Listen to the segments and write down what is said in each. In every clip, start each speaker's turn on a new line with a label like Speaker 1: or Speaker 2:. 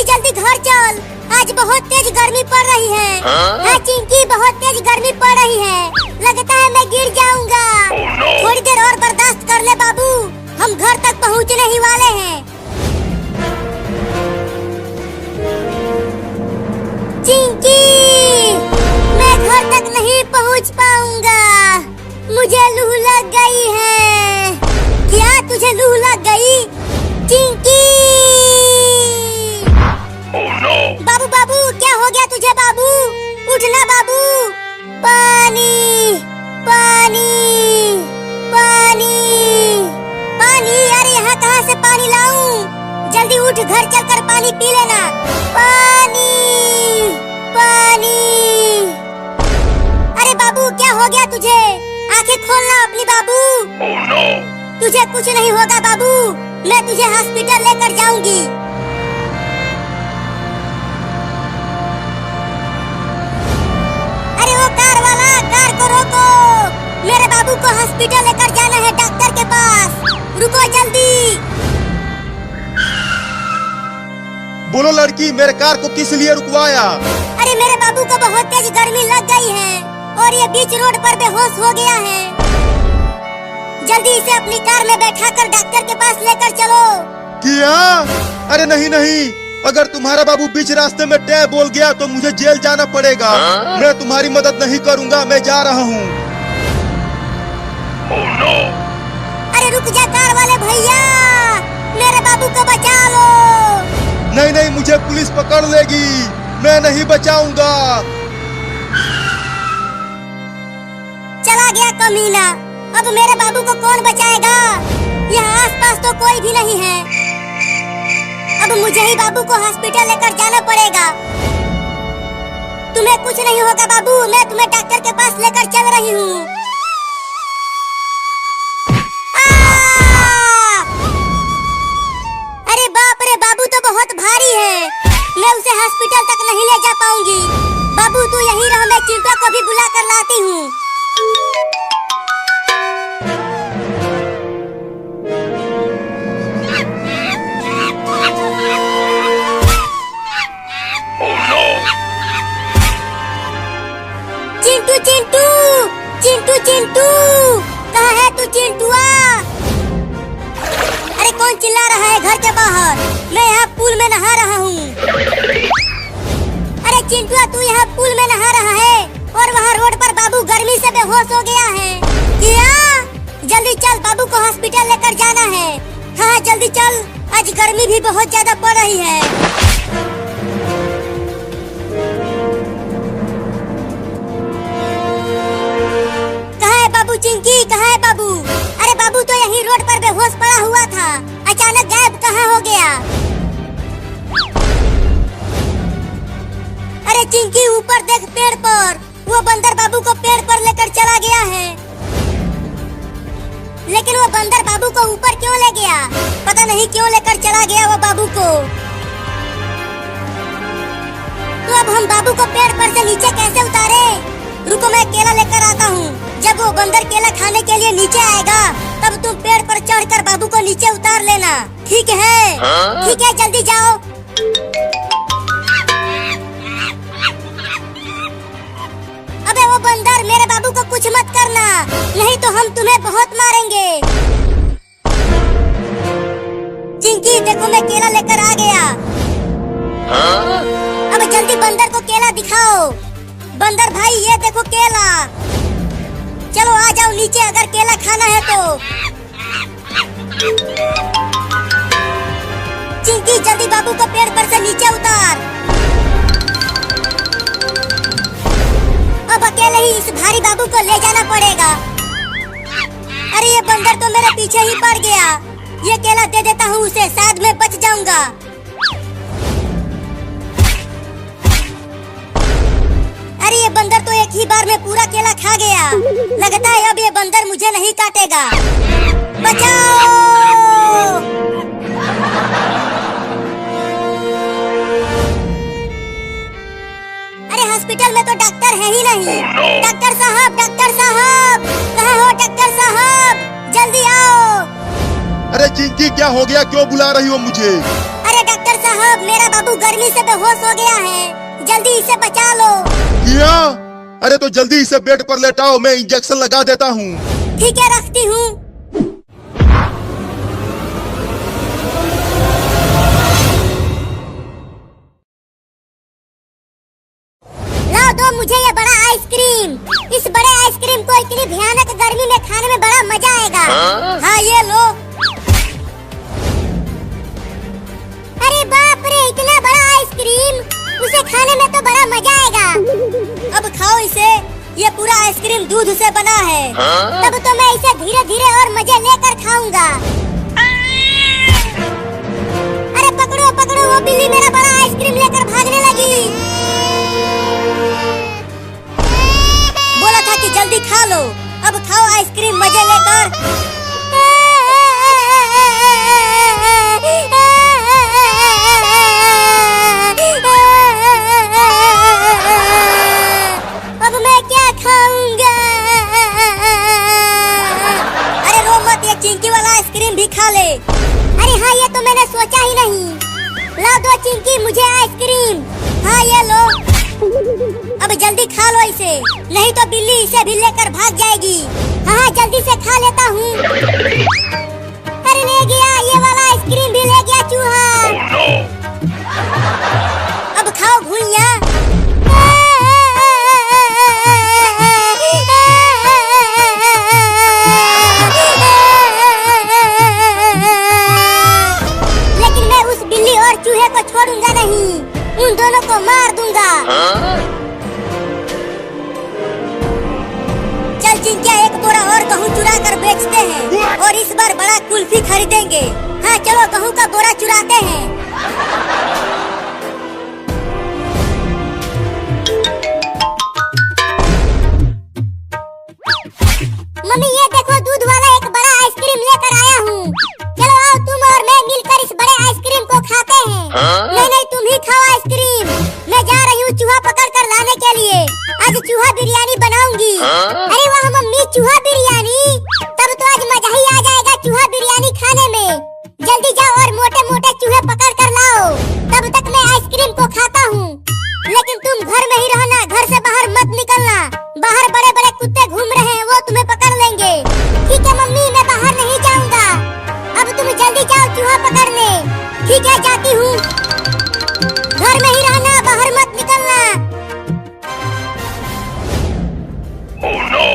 Speaker 1: जल्दी जल्दी घर चल, आज बहुत तेज गर्मी पड़ रही है। हाँ चिंकी, बहुत तेज गर्मी पड़ रही है, लगता है मैं गिर जाऊंगा। थोड़ी देर और बर्दाश्त कर ले बाबू, हम घर तक पहुंचने ही वाले हैं। चिंकी, मैं घर तक नहीं पहुंच पाऊंगा, मुझे लू लग गई है। क्या तुझे लू लग गई चिंकी? बाबू बाबू, क्या हो गया तुझे बाबू? उठना बाबू। पानी पानी पानी पानी, अरे यहाँ कहाँ से पानी लाऊं? जल्दी उठ, घर चलकर पानी पी लेना। पानी पानी। अरे बाबू, क्या हो गया तुझे? आंखें खोलना अपनी बाबू। तुझे कुछ नहीं होगा बाबू, मैं तुझे हॉस्पिटल लेकर जाऊंगी। अरे वो कार वाला, कार को रोको, मेरे बाबू को हॉस्पिटल लेकर जाना है, डॉक्टर के पास। रुको जल्दी।
Speaker 2: बोलो लड़की, मेरे कार को किस लिए रुकवाया?
Speaker 1: अरे मेरे बाबू को बहुत तेज गर्मी लग गई है और ये बीच रोड पर बेहोश हो गया है। जल्दी इसे अपनी कार में बैठाकर डॉक्टर के पास लेकर चलो।
Speaker 2: क्या? अरे नहीं नहीं, अगर तुम्हारा बाबू बीच रास्ते में टै बोल गया तो मुझे जेल जाना पड़ेगा। मैं तुम्हारी मदद नहीं करूंगा, मैं जा रहा हूँ।
Speaker 1: अरे रुक जा कार वाले भैया, मेरे बाबू को बचा लो।
Speaker 2: नहीं नहीं, मुझे पुलिस पकड़ लेगी, मैं नहीं बचाऊंगा।
Speaker 1: चला गया कमीना, अब मेरे बाबू को कौन बचाएगा? यहाँ आसपास तो कोई भी नहीं है। अब मुझे ही बाबू को हॉस्पिटल लेकर जाना पड़ेगा। तुम्हें कुछ नहीं होगा बाबू, मैं तुम्हें डॉक्टर के पास लेकर चल रही हूँ। अरे बाप रे, बाबू तो बहुत भारी है, मैं उसे हॉस्पिटल तक नहीं ले जा पाऊंगी। बाबू तू यहीं रह, मैं चिंटू को भी बुला कर लाती हूँ। चिंटू चिंटू चिंटू चिंटू, कहाँ है तू चिंटुआ? अरे कौन चिल्ला रहा है घर के बाहर? मैं यहाँ पूल में नहा रहा हूँ। अरे चिंटुआ, तू यहाँ पूल में नहा रहा है और वहाँ रोड पर बाबू गर्मी से बेहोश हो गया है। क्या? जल्दी चल, बाबू को हॉस्पिटल लेकर जाना है। हाँ जल्दी चल, आज गर्मी भी बहुत ज्यादा पड़ रही है। बाबू चिंकी, कहाँ है बाबू? अरे बाबू तो यही रोड पर बेहोश पड़ा हुआ था, अचानक गायब कहाँ हो गया? अरे चिंकी, ऊपर देख पेड़ पर, वो बंदर बाबू को पेड़ पर लेकर चला गया है। लेकिन वो बंदर बाबू को ऊपर क्यों ले गया? पता नहीं क्यों लेकर चला गया वो बाबू को। तो अब हम बाबू को पेड़ पर से नीचे कैसे उतारे? रुको, मैं केला लेकर आता हूँ। जब वो बंदर केला खाने के लिए नीचे आएगा, तब तुम पेड़ पर चढ़कर बाबू को नीचे उतार लेना, ठीक है? ठीक है, जल्दी जाओ। अबे वो बंदर, मेरे बाबू को कुछ मत करना, नहीं तो हम तुम्हें बहुत मारेंगे। चिंकी देखो, मैं केला लेकर आ गया। अब जल्दी बंदर को केला दिखाओ। बंदर भाई, ये देखो केला। चलो आ जाओ नीचे, अगर केला खाना है तो। चिंकी जल्दी बाबू को पेड़ पर से नीचे उतार। अब अकेले ही इस भारी बाबू को ले जाना पड़ेगा। अरे ये बंदर तो मेरे पीछे ही पड़ गया। ये केला दे देता हूँ उसे, शायद मैं बच जाऊंगा। अरे ये बंदर तो एक ही बार में पूरा केला खा गया। लगता है अब ये बंदर मुझे नहीं काटेगा। बचाओ! अरे हॉस्पिटल में तो डॉक्टर है ही नहीं। डॉक्टर साहब, डॉक्टर साहब, कहाँ हो डॉक्टर साहब? जल्दी आओ।
Speaker 2: अरे चिंकी, क्या हो गया? क्यों बुला रही हो मुझे?
Speaker 1: अरे डॉक्टर साहब, मेरा बाबू गर्मी से बेहोश हो गया है, जल्दी इसे बचा लो।
Speaker 2: क्या? अरे तो जल्दी इसे बेड पर लेटाओ, मैं इंजेक्शन लगा देता हूँ।
Speaker 1: ठीक है, रखती हूँ। लाओ दो मुझे ये बड़ा आइसक्रीम। इस बड़े आइसक्रीम को इतनी भयानक गर्मी में खाने में बड़ा मजा आएगा। हाँ ये लो। अरे बाप रे, इतना बड़ा आइसक्रीम, उसे खाने में तो बड़ा मजा आएगा। अब खाओ इसे, ये पूरा आइसक्रीम दूध से बना है। तब तो मैं इसे धीरे धीरे और मजे लेकर खाऊंगा। अरे पकड़ो पकड़ो, वो बिल्ली मेरा बड़ा आइसक्रीम लेकर भागने लगी। बोला था कि जल्दी खा लो, अब खाओ आइसक्रीम मजे लेकर। अब मैं क्या खाऊंगा? अरे रो मत, ये चिंकी वाला आइसक्रीम भी खा ले। अरे हाँ, ये तो मैंने सोचा ही नहीं। लाओ दो चिंकी मुझे आइसक्रीम। हाँ ये लो। अब जल्दी खा लो इसे, नहीं तो बिल्ली इसे भी लेकर भाग जाएगी। हाँ जल्दी से खा लेता हूँ। अरे ले गया, ये वाला आइसक्रीम भी ले गया चूहा। अब खाओ घुइयां। लेकिन मैं उस बिल्ली और चूहे को छोड़ूंगा नहीं, उन दोनों को मार दूंगा। चल चिंकिया, एक बोरा और गेहूँ चुरा कर बेचते हैं और इस बार बड़ा कुल्फी खरीदेंगे। हाँ चलो, गेहूँ का बोरा चुराते हैं। मम्मी ये देखो, दूध वाला एक बड़ा आइसक्रीम लेकर आया हूँ। चलो आओ, तुम और मैं मिलकर इस बड़े आइसक्रीम को खाते हैं। नहीं नहीं, तुम ही खाओ आइसक्रीम, मैं जा रही हूँ चूहा पकड़ कर लाने के लिए। आज चूहा बिरयानी बनाऊंगी। अरे वाह मम्मी, चूहा बिरयानी, तब तो आज मजा ही आ जाएगा चूहा बिरयानी खाने में। जल्दी जाओ और मोटे मोटे चूहे पकड़ कर लाओ, तब तक मैं आइसक्रीम को खाता हूँ। लेकिन तुम घर में ही रहना, घर से बाहर मत निकलना। बाहर बड़े बड़े कुत्ते घूम रहे हैं, वो तुम्हें पकड़ लेंगे। ठीक है मम्मी, मैं बाहर नहीं जाऊंगा। अब तुम जल्दी जाओ चूहा पकड़ने। ठीक है, जाती हूँ। घर में ही रहना, बाहर मत निकलना। Oh, no.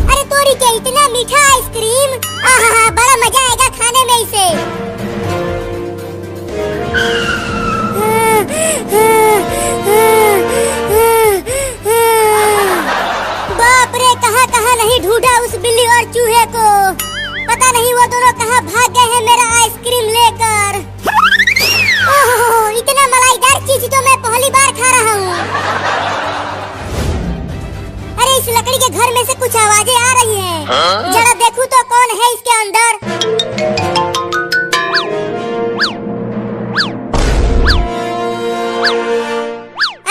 Speaker 1: अरे तोरी के, इतना मीठा आइसक्रीम, आहा बड़ा मजा आएगा खाने में इसे। बाप रे, कहाँ कहाँ नहीं ढूंढा उस बिल्ली और चूहे को। पता नहीं वो दोनों कहाँ भाग गए हैं मेरा आइसक्रीम लेकर। ओह, इतना मलाईदार चीज तो मैं पहली बार खा रहा हूँ। अरे इस लकड़ी के घर में से कुछ आवाजें आ रही हैं। जरा देखूं तो कौन है इसके अंदर।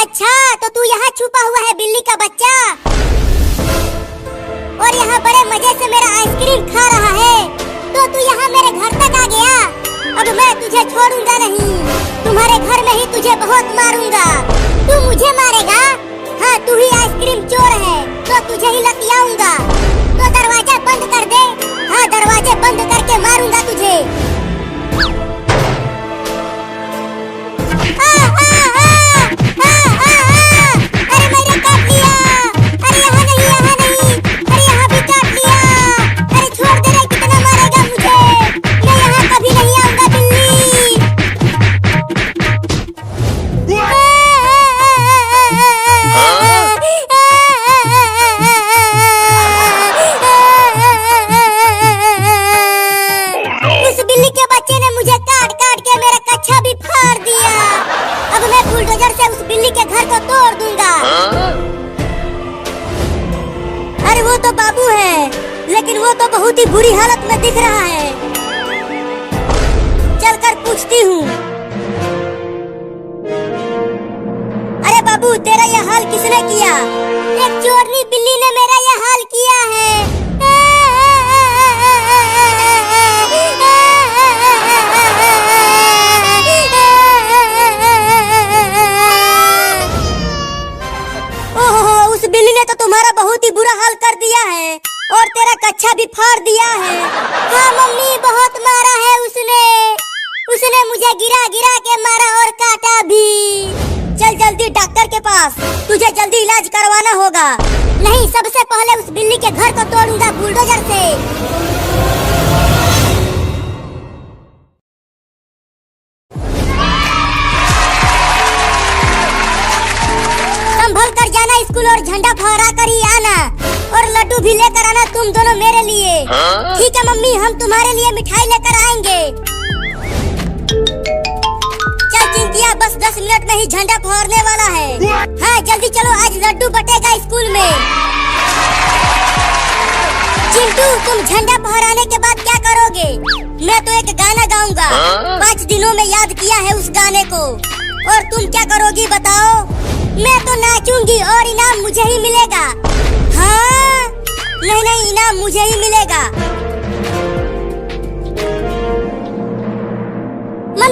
Speaker 1: अच्छा, तो तू यहाँ छुपा हुआ है बिल्ली का बच्चा, और यहाँ बड़े मजे से मेरा आइसक्रीम खा रहा है। तो तू यहाँ मेरे घर तक आ गया। अब मैं तुझे छोड़ूंगा नहीं, तुम्हारे घर में ही तुझे बहुत मारूंगा। तू मुझे मारेगा? हाँ, तू ही आइसक्रीम चोर है, तो तुझे ही लतियाऊंगा। तो दरवाजा बंद कर दे। हाँ, दरवाजे बंद करके मारूंगा तुझे। अरे मैंने काट लिया। अरे यहाँ नहीं, यहाँ नहीं। अरे यहाँ भी काट लिया। अरे छोड़ दे रे, कितना मारेगा मुझे? मैं यहाँ कभी नहीं आऊंगा बिल्ली। उस बिल्ली के बच्चे ने मुझे काट काट के मेरा कच्छा भी फाड़ दिया। अब मैं बुलडोजर से उस बिल्ली के घर को तोड़ दूंगा। अरे वो तो बाबू है, लेकिन वो तो बहुत ही बुरी हालत में दिख रहा है। चलकर पूछती हूँ। अरे बाबू, तेरा यह हाल किसने किया? एक चोरनी बिल्ली ने मेरा यह हाल किया है। फोड़ दिया है। हाँ मम्मी, बहुत मारा है उसने मुझे गिरा गिरा के मारा और काटा भी। चल जल्दी डॉक्टर के पास, तुझे जल्दी इलाज करवाना होगा। नहीं, सबसे पहले उस बिल्ली के घर को तोड़ूंगा बुलडोजर से। संभल कर जाना स्कूल और झंडा फहरा कर ही आना, और लड्डू भी लेकर आना तुम दोनों मेरे लिए। ठीक है मम्मी, हम तुम्हारे लिए मिठाई लेकर आएंगे। चल चिंकिया, बस 10 मिनट में ही झंडा फहरने वाला है। हाँ जल्दी चलो, आज लड्डू बटेगा स्कूल में। चिंटू, तुम झंडा फहराने के बाद क्या करोगे? मैं तो एक गाना गाऊंगा। 5 दिनों में याद किया है उस गाने को। और तुम क्या करोगी बताओ? मैं तो नाचूंगी और इनाम मुझे ही मिलेगा। हाँ नहीं, इनाम मुझे ही मिलेगा।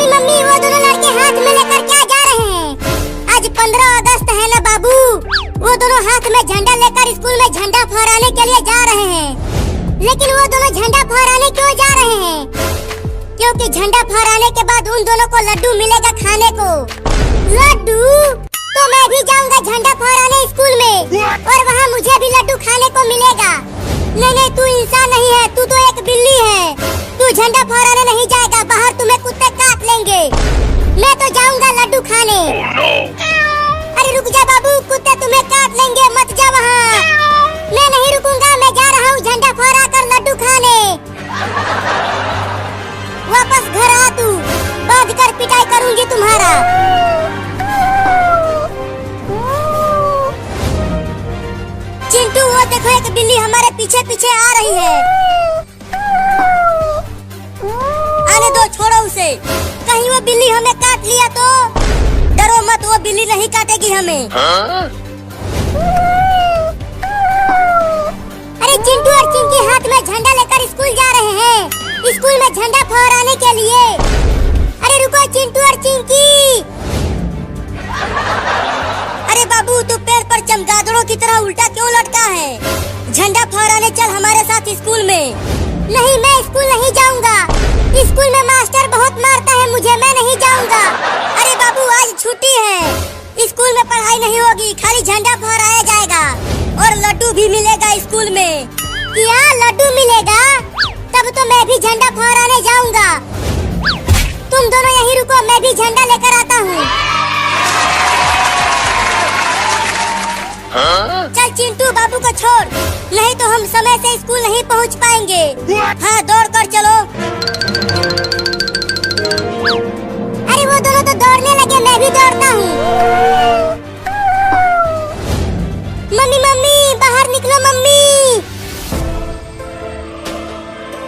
Speaker 1: मम्मी, वो दोनों लड़के हाथ में लेकर क्या जा रहे हैं? आज 15 अगस्त है ना बाबू। वो दोनों हाथ में झंडा लेकर स्कूल में झंडा फहराने के लिए जा रहे हैं। लेकिन वो दोनों झंडा फहराने क्यों जा रहे हैं? क्योंकि झंडा फहराने के बाद उन दोनों को लड्डू मिलेगा खाने को। लड्डू? तो मैं भी जाऊंगा झंडा फहराने स्कूल में, और वहाँ मुझे भी लड्डू खाने को मिलेगा। नहीं, तू इंसान नहीं है, तू तो एक बिल्ली है। तू झंडा फहराने नहीं जाएगा, बाहर तुम्हें कुत्ते काट लेंगे। मैं तो जाऊंगा लड्डू खाने। अरे रुक जा बाबू, कुत्ते तुम्हें काट लेंगे, मत जा वहाँ। मैं नहीं रुकूंगा, मैं जा रहा हूँ झंडा फहरा कर लड्डू खाने। वापस घर आ तू, बांध कर पिटाई करूंगी तुम्हारा। चिंटू, वो देखो एक बिल्ली हमारे पीछे पीछे आ रही है। आने दो, छोड़ो उसे। कहीं वो बिल्ली हमें काट लिया तो? डरो मत, वो बिल्ली नहीं काटेगी हमें। अरे चिंटू और चिंकी हाथ में झंडा लेकर स्कूल जा रहे हैं, स्कूल में झंडा फहराने के लिए। अरे रुको चिंटू और चिंकी। अरे बाबू, तू पेड़ पर चमगादड़ों की तरह उल्टा क्यों लटका है? झंडा फहराने चल हमारे साथ स्कूल में। नहीं, मैं स्कूल नहीं जाऊंगा। स्कूल में मास्टर बहुत मारता है मुझे, मैं नहीं जाऊंगा। अरे बाबू, आज छुट्टी है, स्कूल में पढ़ाई नहीं होगी, खाली झंडा फहराया जाएगा और लड्डू भी मिलेगा स्कूल में। क्या लड्डू मिलेगा? तब तो मैं भी झंडा फहराने जाऊंगा। तुम दोनों यहीं रुको, मैं भी झंडा लेकर आता हूँ। चल चिंटू, बाबू को छोड़, नहीं तो हम समय से स्कूल नहीं पहुंच पाएंगे। हाँ दौड़ कर चलो। अरे वो दोनों तो दौड़ने लगे, मैं भी दौड़ता हूँ। मम्मी, बाहर निकलो मम्मी।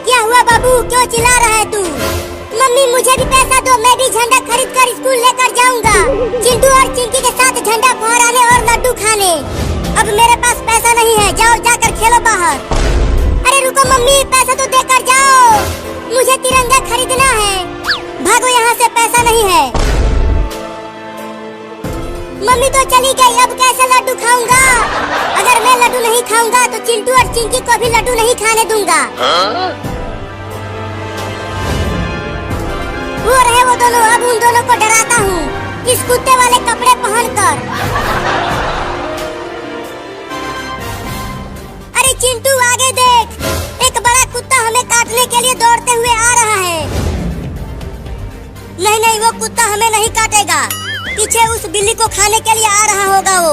Speaker 1: क्या हुआ बाबू, क्यों चिल्ला रहा है तू? मम्मी, मुझे भी पैसा दो, मैं भी झंडा खरीद कर स्कूल लेकर जाऊंगा, चिंटू और चिंकी के साथ झंडा फहराने और लड्डू खाने। अब मेरे पास पैसा नहीं है, जाओ जाकर खेलो बाहर। अरे रुको मम्मी, पैसा तो देकर जाओ, मुझे तिरंगा खरीदना है। भागो यहाँ से, पैसा नहीं है। मम्मी तो चली गई, अब कैसे लड्डू खाऊंगा? अगर मैं लड्डू नहीं खाऊंगा तो चिंटू और चिंकी को भी लड्डू नहीं खाने दूंगा। वो रहे वो दोनों, अब उन दोनों को डराता हूँ इस कुत्ते वाले कपड़े पहनकर। अरे चिंटू, आगे देख, एक बड़ा कुत्ता हमें काटने के लिए दौड़ते हुए आ रहा है। नहीं, वो कुत्ता हमें नहीं काटेगा, पीछे उस बिल्ली को खाने के लिए आ रहा होगा वो।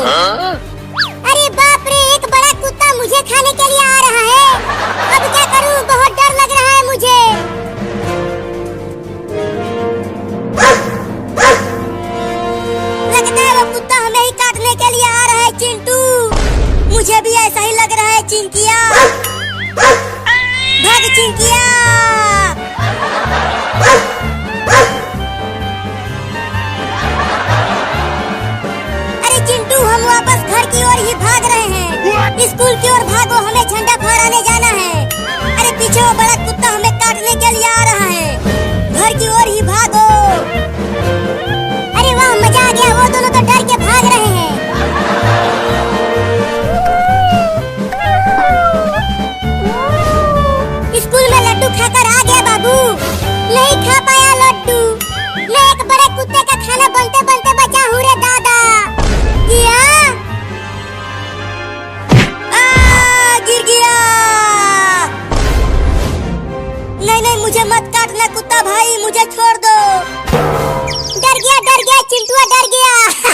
Speaker 1: अरे बाप रे, एक बड़ा कुत्ता मुझे खाने के लिए आ रहा है। अब क्या करूँ, बहुत डर लग रहा है मुझे। लगता है वो कुत्ता हमें ही काटने के लिए आ रहा है चिंटू। मुझे भी ऐसा ही लग रहा है चिंकिया। भाग चिंकिया। अरे चिंटू, हम वापस घर की ओर ही भाग रहे हैं। स्कूल की ओर भागो, हमें झंडा फहराने जाना है। अरे पीछे वो बड़ा कुत्ता हमें काटने के लिए आ रहा है, घर की ओर ही भागो। अरे वाह, मजा आ गया, वो दोनों तो डर के भाग रहे हैं। छोड़ दो। डर गया चिंटुआ डर गया।